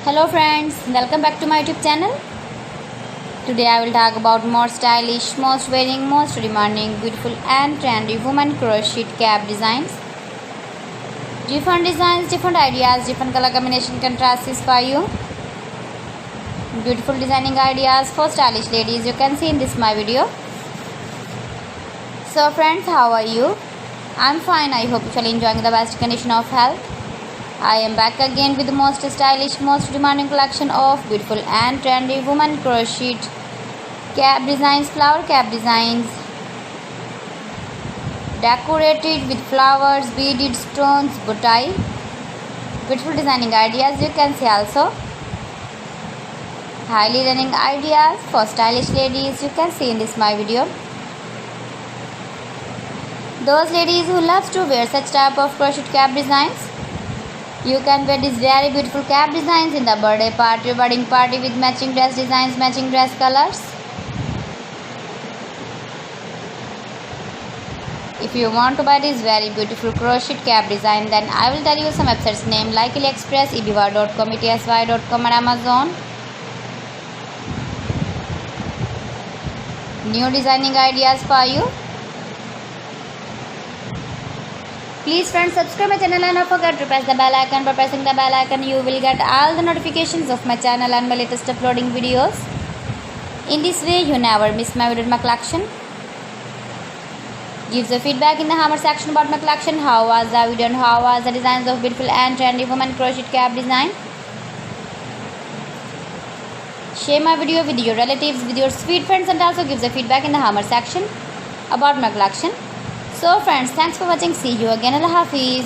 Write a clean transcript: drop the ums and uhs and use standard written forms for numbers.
Hello friends, welcome back to my YouTube channel. Today I will talk about more stylish, most wearing, most demanding, beautiful and trendy women crochet cap designs. Different designs, different ideas, different color combination contrasts for you. Beautiful designing ideas for stylish ladies you can see in this my video. So friends, how are you? I'm fine. I hope you are enjoying the best condition of health. I am back again with the most stylish, most demanding collection of beautiful and trendy women crochet cap designs, flower cap designs, decorated with flowers, beaded stones, boutai. Beautiful designing ideas you can see also. Highly running ideas for stylish ladies you can see in this my video. Those ladies who loves to wear such type of crochet cap designs, you can wear these very beautiful cap designs in the birthday party, wedding party with matching dress designs, matching dress colors. If you want to buy this very beautiful crochet cap design, then I will tell you some websites name like AliExpress, eBay.com, etsy.com and Amazon. New designing ideas for you. Please friends, subscribe my channel and don't forget to press the bell icon. By pressing the bell icon, you will get all the notifications of my channel and my latest uploading videos. In this way, you never miss my video in my collection. Give the feedback in the hammer section about my collection. How was the video and how was the designs of beautiful and trendy women crochet cap design? Share my video with your relatives, with your sweet friends, and also give the feedback in the hammer section about my collection. So friends, thanks for watching. See you again. Allah Hafiz.